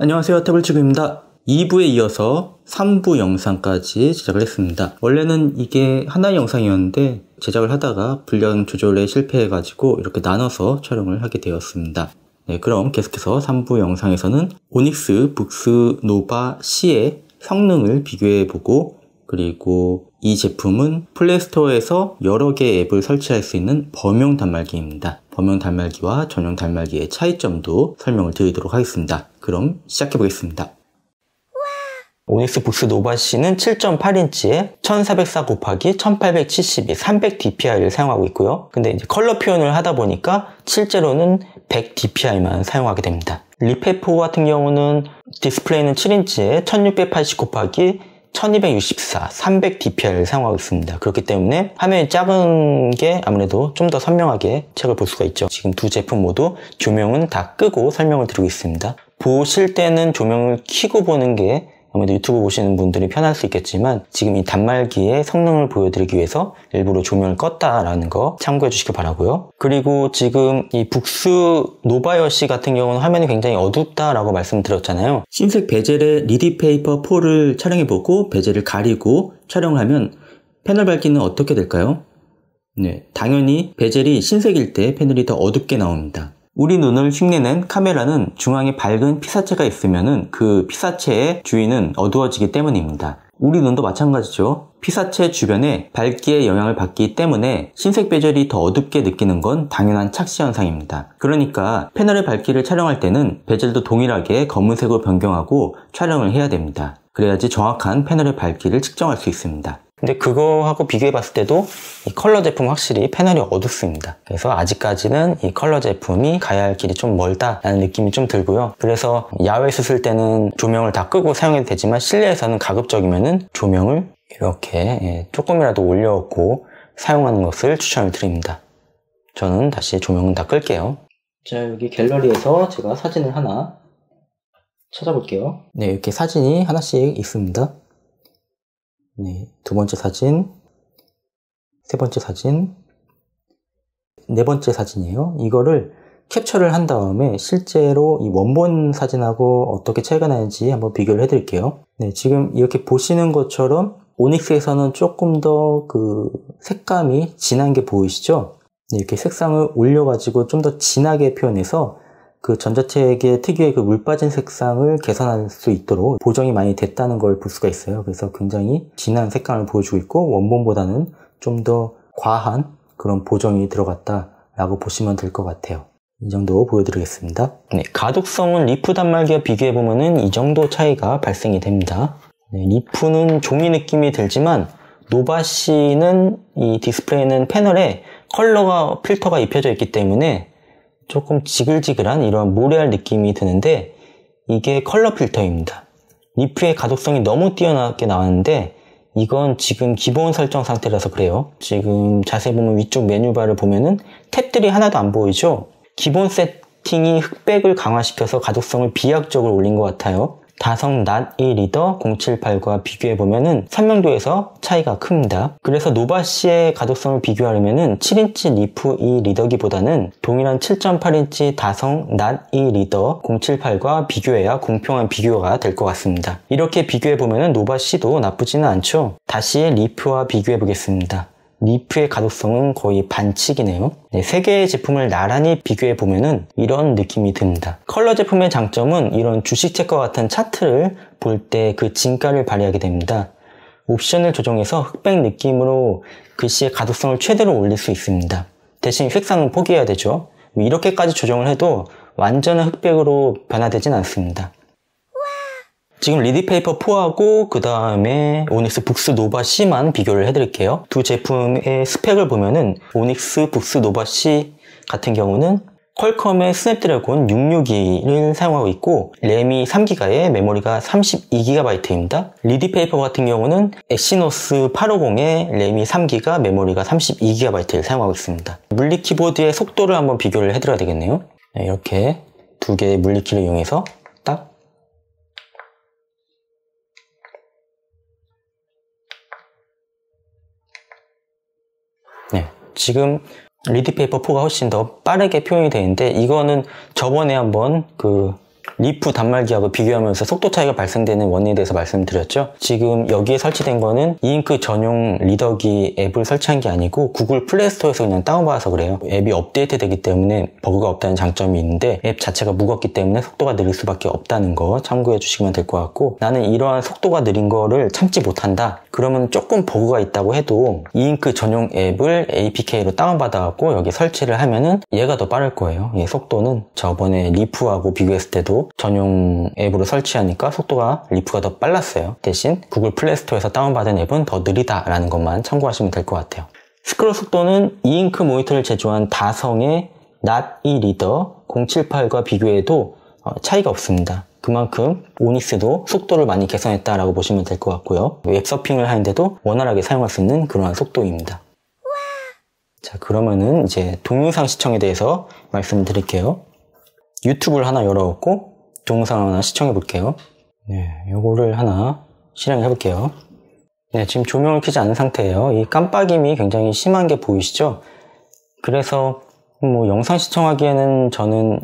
안녕하세요, 태블치구입니다. 2부에 이어서 3부 영상까지 제작을 했습니다. 원래는 이게 하나의 영상이었는데 제작을 하다가 분량 조절에 실패해가지고 이렇게 나눠서 촬영을 하게 되었습니다. 네, 그럼 계속해서 3부 영상에서는 오닉스 북스 노바 C의 성능을 비교해보고, 그리고 이 제품은 플레이스토어에서 여러 개의 앱을 설치할 수 있는 범용 단말기입니다. 범용 단말기와 전용 단말기의 차이점도 설명을 드리도록 하겠습니다. 그럼 시작해 보겠습니다. 오닉스 북스 노바 C는 7.8인치에 1404 곱하기 1872 300dpi를 사용하고 있고요. 근데 이제 컬러 표현을 하다 보니까 실제로는 100dpi만 사용하게 됩니다. 리페4 같은 경우는 디스플레이는 7인치에 1680 곱하기 1264 300dpi를 사용하고 있습니다. 그렇기 때문에 화면이 작은 게 아무래도 좀 더 선명하게 책을 볼 수가 있죠. 지금 두 제품 모두 조명은 다 끄고 설명을 드리고 있습니다. 보실 때는 조명을 켜고 보는 게 아무래도 유튜브 보시는 분들이 편할 수 있겠지만, 지금 이 단말기의 성능을 보여드리기 위해서 일부러 조명을 껐다라는 거 참고해 주시기 바라고요. 그리고 지금 이 북스 노바여시 같은 경우는 화면이 굉장히 어둡다라고 말씀드렸잖아요. 흰색 베젤의 리디페이퍼 4를 촬영해보고 베젤을 가리고 촬영을 하면 패널 밝기는 어떻게 될까요? 네, 당연히 베젤이 흰색일 때 패널이 더 어둡게 나옵니다. 우리 눈을 흉내낸 카메라는 중앙에 밝은 피사체가 있으면 그 피사체의 주위는 어두워지기 때문입니다. 우리 눈도 마찬가지죠. 피사체 주변에 밝기의 영향을 받기 때문에 흰색 베젤이 더 어둡게 느끼는 건 당연한 착시 현상입니다. 그러니까 패널의 밝기를 촬영할 때는 베젤도 동일하게 검은색으로 변경하고 촬영을 해야 됩니다. 그래야지 정확한 패널의 밝기를 측정할 수 있습니다. 근데 그거하고 비교해봤을 때도 이 컬러 제품 확실히 패널이 어둡습니다. 그래서 아직까지는 이 컬러 제품이 가야 할 길이 좀 멀다라는 느낌이 좀 들고요. 그래서 야외에서 쓸 때는 조명을 다 끄고 사용해도 되지만 실내에서는 가급적이면은 조명을 이렇게 조금이라도 올려놓고 사용하는 것을 추천을 드립니다. 저는 다시 조명은 다 끌게요. 자, 여기 갤러리에서 제가 사진을 하나 찾아볼게요. 네, 이렇게 사진이 하나씩 있습니다. 네, 두 번째 사진, 세 번째 사진, 네 번째 사진이에요. 이거를 캡처를 한 다음에 실제로 이 원본 사진하고 어떻게 차이가 나는지 한번 비교를 해드릴게요. 네, 지금 이렇게 보시는 것처럼 오닉스에서는 조금 더 그 색감이 진한 게 보이시죠? 네, 이렇게 색상을 올려가지고 좀 더 진하게 표현해서 그 전자책의 특유의 그 물 빠진 색상을 개선할 수 있도록 보정이 많이 됐다는 걸 볼 수가 있어요. 그래서 굉장히 진한 색감을 보여주고 있고, 원본보다는 좀 더 과한 그런 보정이 들어갔다라고 보시면 될 것 같아요. 이 정도 보여드리겠습니다. 네, 가독성은 리프 단말기와 비교해보면은 이 정도 차이가 발생이 됩니다. 네, 리프는 종이 느낌이 들지만 노바C는 이 디스플레이는 패널에 컬러가 필터가 입혀져 있기 때문에 조금 지글지글한 이런 모래알 느낌이 드는데, 이게 컬러 필터입니다. 리프의 가독성이 너무 뛰어나게 나왔는데 이건 지금 기본 설정 상태라서 그래요. 지금 자세히 보면 위쪽 메뉴바를 보면은 탭들이 하나도 안 보이죠? 기본 세팅이 흑백을 강화시켜서 가독성을 비약적으로 올린 것 같아요. 다성 낫2 리더 078과 비교해보면은 선명도에서 차이가 큽니다. 그래서 노바C의 가독성을 비교하려면은 7인치 리프 2 리더기보다는 동일한 7.8인치 다성 낫2 리더 078과 비교해야 공평한 비교가 될 것 같습니다. 이렇게 비교해보면은 노바C도 나쁘지는 않죠. 다시 리프와 비교해보겠습니다. 리프의 가독성은 거의 반칙이네요. 네, 세 개의 제품을 나란히 비교해보면은 이런 느낌이 듭니다. 컬러 제품의 장점은 이런 주식책과 같은 차트를 볼 때 그 진가를 발휘하게 됩니다. 옵션을 조정해서 흑백 느낌으로 글씨의 가독성을 최대로 올릴 수 있습니다. 대신 색상은 포기해야 되죠. 이렇게까지 조정을 해도 완전한 흑백으로 변화되진 않습니다. 지금 리디페이퍼 4하고 그 다음에 오닉스 북스 노바 C만 비교를 해드릴게요. 두 제품의 스펙을 보면은 오닉스 북스 노바 C 같은 경우는 퀄컴의 스냅드래곤 662를 사용하고 있고 램이 3기가에 메모리가 32GB입니다. 리디페이퍼 같은 경우는 엑시노스 850에 램이 3기가 메모리가 32GB를 사용하고 있습니다. 물리 키보드의 속도를 한번 비교를 해드려야 되겠네요. 이렇게 두 개의 물리키를 이용해서 딱 지금 리디페이퍼 4가 훨씬 더 빠르게 표현이 되는데, 이거는 저번에 한번 그 리프 단말기하고 비교하면서 속도 차이가 발생되는 원인에 대해서 말씀드렸죠. 지금 여기에 설치된 거는 이잉크 전용 리더기 앱을 설치한 게 아니고 구글 플레이스토어에서 그냥 다운받아서 그래요. 앱이 업데이트 되기 때문에 버그가 없다는 장점이 있는데 앱 자체가 무겁기 때문에 속도가 느릴 수밖에 없다는 거 참고해 주시면 될 것 같고, 나는 이러한 속도가 느린 거를 참지 못한다 그러면 조금 버그가 있다고 해도 이잉크 전용 앱을 APK로 다운받아갖고 여기 설치를 하면은 얘가 더 빠를 거예요. 이 속도는 저번에 리프하고 비교했을 때도 전용 앱으로 설치하니까 속도가 리프가 더 빨랐어요. 대신 구글 플레이스토어에서 다운받은 앱은 더 느리다라는 것만 참고하시면 될 것 같아요. 스크롤 속도는 이잉크 모니터를 제조한 다성의 낫2 리더 078과 비교해도 차이가 없습니다. 그만큼 오닉스도 속도를 많이 개선했다라고 보시면 될 것 같고요. 웹서핑을 하는데도 원활하게 사용할 수 있는 그러한 속도입니다. 자, 그러면은 이제 동영상 시청에 대해서 말씀드릴게요. 유튜브를 하나 열어놓고 동영상 하나 시청해 볼게요. 네, 요거를 하나 실행해 볼게요. 네, 지금 조명을 켜지 않은 상태예요. 이 깜빡임이 굉장히 심한 게 보이시죠? 그래서 뭐 영상 시청하기에는 저는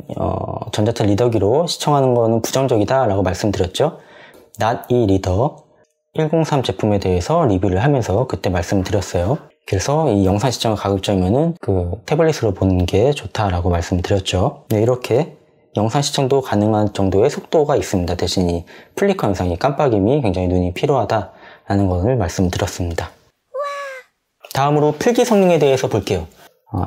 전자책 리더기로 시청하는 거는 부정적이다 라고 말씀드렸죠. 낫2 리더 103 제품에 대해서 리뷰를 하면서 그때 말씀드렸어요. 그래서 이 영상 시청을 가급적이면은 그 태블릿으로 보는 게 좋다라고 말씀드렸죠. 네, 이렇게 영상 시청도 가능한 정도의 속도가 있습니다. 대신 이 플리커 영상이 깜빡임이 굉장히 눈이 피로하다라는 것을 말씀드렸습니다. 다음으로 필기 성능에 대해서 볼게요.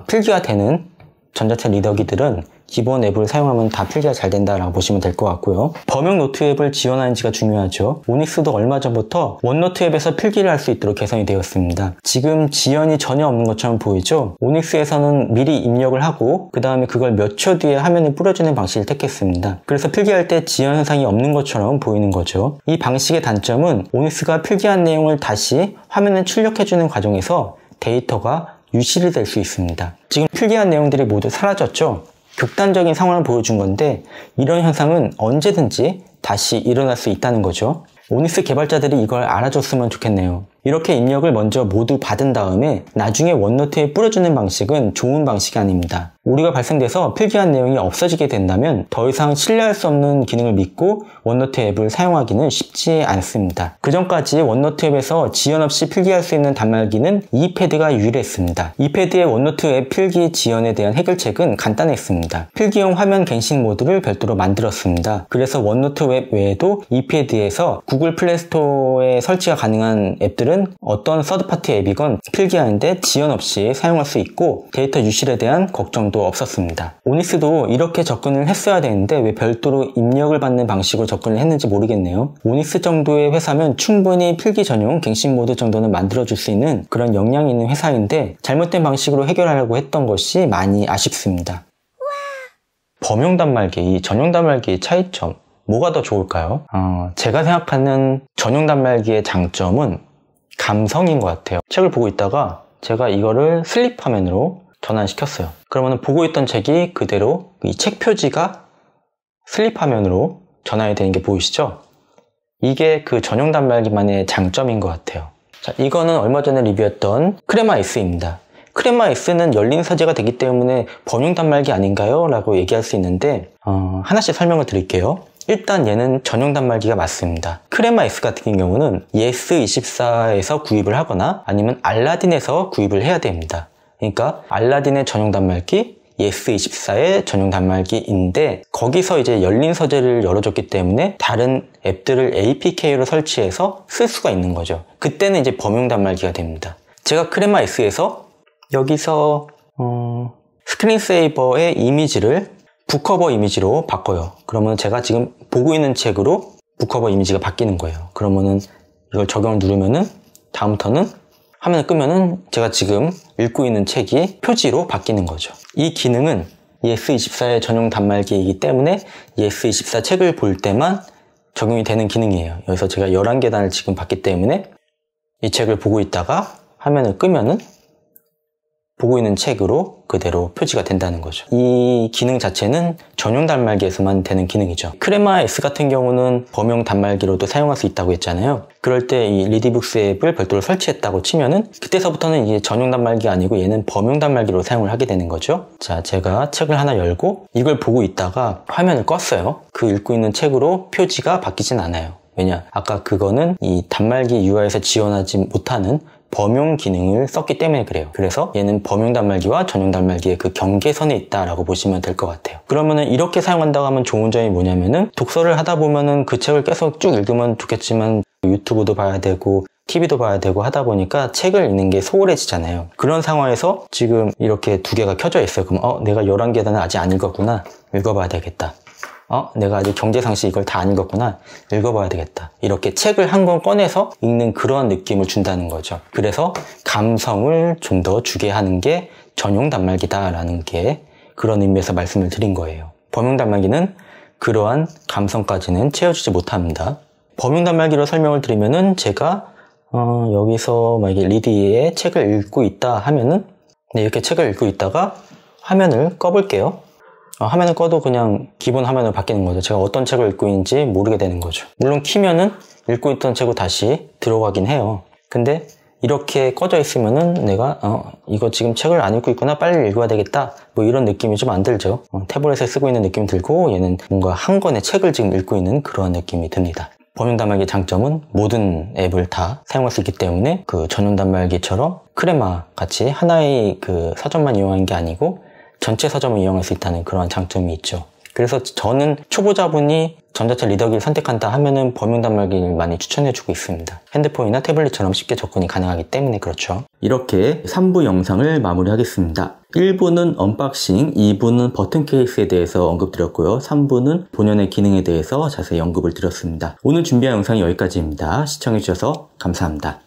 필기가 되는 전자책 리더기들은 기본 앱을 사용하면 다 필기가 잘 된다라고 보시면 될 것 같고요. 범용 노트 앱을 지원하는지가 중요하죠. 오닉스도 얼마 전부터 원노트 앱에서 필기를 할 수 있도록 개선이 되었습니다. 지금 지연이 전혀 없는 것처럼 보이죠? 오닉스에서는 미리 입력을 하고 그 다음에 그걸 몇 초 뒤에 화면에 뿌려주는 방식을 택했습니다. 그래서 필기할 때 지연 현상이 없는 것처럼 보이는 거죠. 이 방식의 단점은 오닉스가 필기한 내용을 다시 화면에 출력해주는 과정에서 데이터가 유실이 될 수 있습니다. 지금 필기한 내용들이 모두 사라졌죠? 극단적인 상황을 보여준 건데 이런 현상은 언제든지 다시 일어날 수 있다는 거죠. 오닉스 개발자들이 이걸 알아줬으면 좋겠네요. 이렇게 입력을 먼저 모두 받은 다음에 나중에 원노트에 뿌려주는 방식은 좋은 방식이 아닙니다. 오류가 발생돼서 필기한 내용이 없어지게 된다면 더 이상 신뢰할 수 없는 기능을 믿고 원노트 앱을 사용하기는 쉽지 않습니다. 그 전까지 원노트 앱에서 지연 없이 필기할 수 있는 단말기는 이패드가 유일했습니다. 이패드의 원노트 앱 필기 지연에 대한 해결책은 간단했습니다. 필기용 화면 갱신 모드를 별도로 만들었습니다. 그래서 원노트 앱 외에도 이패드에서 구글 플레이스토어에 설치가 가능한 앱들은 어떤 서드파티 앱이건 필기하는데 지연 없이 사용할 수 있고 데이터 유실에 대한 걱정도 없었습니다. 오닉스도 이렇게 접근을 했어야 되는데 왜 별도로 입력을 받는 방식으로 접근을 했는지 모르겠네요. 오닉스 정도의 회사면 충분히 필기 전용 갱신 모드 정도는 만들어줄 수 있는 그런 역량이 있는 회사인데 잘못된 방식으로 해결하려고 했던 것이 많이 아쉽습니다. 범용 단말기, 이 전용 단말기의 차이점 뭐가 더 좋을까요? 제가 생각하는 전용 단말기의 장점은 감성인 것 같아요. 책을 보고 있다가 제가 이거를 슬립 화면으로 전환시켰어요. 그러면 보고 있던 책이 그대로 이 책 표지가 슬립 화면으로 전환이 되는 게 보이시죠? 이게 그 전용 단말기만의 장점인 것 같아요. 자, 이거는 얼마 전에 리뷰했던 크레마 S입니다. 크레마 S는 열린 서재가 되기 때문에 범용 단말기 아닌가요? 라고 얘기할 수 있는데 하나씩 설명을 드릴게요. 일단 얘는 전용 단말기가 맞습니다. 크레마 S 같은 경우는 예스24에서 구입을 하거나 아니면 알라딘에서 구입을 해야 됩니다. 그러니까 알라딘의 전용 단말기, 예스24의 전용 단말기인데 거기서 이제 열린 서재를 열어줬기 때문에 다른 앱들을 APK로 설치해서 쓸 수가 있는 거죠. 그때는 이제 범용 단말기가 됩니다. 제가 크레마 S에서 여기서 스크린세이버의 이미지를 북커버 이미지로 바꿔요. 그러면 제가 지금 보고 있는 책으로 북커버 이미지가 바뀌는 거예요. 그러면은 이걸 적용을 누르면은 다음부터는 화면을 끄면은 제가 지금 읽고 있는 책이 표지로 바뀌는 거죠. 이 기능은 예스24의 전용 단말기이기 때문에 예스24 책을 볼 때만 적용이 되는 기능이에요. 여기서 제가 11계단을 지금 봤기 때문에 이 책을 보고 있다가 화면을 끄면은 보고 있는 책으로 그대로 표지가 된다는 거죠. 이 기능 자체는 전용 단말기에서만 되는 기능이죠. 크레마 S 같은 경우는 범용 단말기로도 사용할 수 있다고 했잖아요. 그럴 때 이 리디북스 앱을 별도로 설치했다고 치면은 그때서부터는 이게 전용 단말기가 아니고 얘는 범용 단말기로 사용을 하게 되는 거죠. 자, 제가 책을 하나 열고 이걸 보고 있다가 화면을 껐어요. 그 읽고 있는 책으로 표지가 바뀌진 않아요. 왜냐? 아까 그거는 이 단말기 UI에서 지원하지 못하는 범용 기능을 썼기 때문에 그래요. 그래서 얘는 범용 단말기와 전용 단말기의 그 경계선에 있다라고 보시면 될 것 같아요. 그러면은 이렇게 사용한다고 하면 좋은 점이 뭐냐면은 독서를 하다 보면은 그 책을 계속 쭉 읽으면 좋겠지만 유튜브도 봐야 되고 TV도 봐야 되고 하다 보니까 책을 읽는 게 소홀해지잖아요. 그런 상황에서 지금 이렇게 두 개가 켜져 있어요. 그럼 내가 11계단을 아직 안 읽었구나. 읽어봐야 되겠다. 내가 아직 경제상식 이걸 다 안 읽었구나. 읽어봐야 되겠다. 이렇게 책을 한 권 꺼내서 읽는 그런 느낌을 준다는 거죠. 그래서 감성을 좀 더 주게 하는 게 전용 단말기다라는 게 그런 의미에서 말씀을 드린 거예요. 범용 단말기는 그러한 감성까지는 채워주지 못합니다. 범용 단말기로 설명을 드리면은 제가 여기서 만약에 리디의 책을 읽고 있다 하면은 이렇게 책을 읽고 있다가 화면을 꺼볼게요. 화면을 꺼도 그냥 기본 화면으로 바뀌는 거죠. 제가 어떤 책을 읽고 있는지 모르게 되는 거죠. 물론 키면은 읽고 있던 책으로 다시 들어가긴 해요. 근데 이렇게 꺼져 있으면은 내가 이거 지금 책을 안 읽고 있구나, 빨리 읽어야 되겠다, 뭐 이런 느낌이 좀 안 들죠. 태블릿에 쓰고 있는 느낌이 들고 얘는 뭔가 한 권의 책을 지금 읽고 있는 그런 느낌이 듭니다. 범용 단말기의 장점은 모든 앱을 다 사용할 수 있기 때문에 그 전용 단말기처럼 크레마 같이 하나의 그 서점만 이용하는 게 아니고 전체 서점을 이용할 수 있다는 그런 장점이 있죠. 그래서 저는 초보자분이 전자책 리더기를 선택한다 하면은 범용 단말기를 많이 추천해주고 있습니다. 핸드폰이나 태블릿처럼 쉽게 접근이 가능하기 때문에 그렇죠. 이렇게 3부 영상을 마무리하겠습니다. 1부는 언박싱, 2부는 버튼 케이스에 대해서 언급드렸고요. 3부는 본연의 기능에 대해서 자세히 언급을 드렸습니다. 오늘 준비한 영상이 여기까지입니다. 시청해주셔서 감사합니다.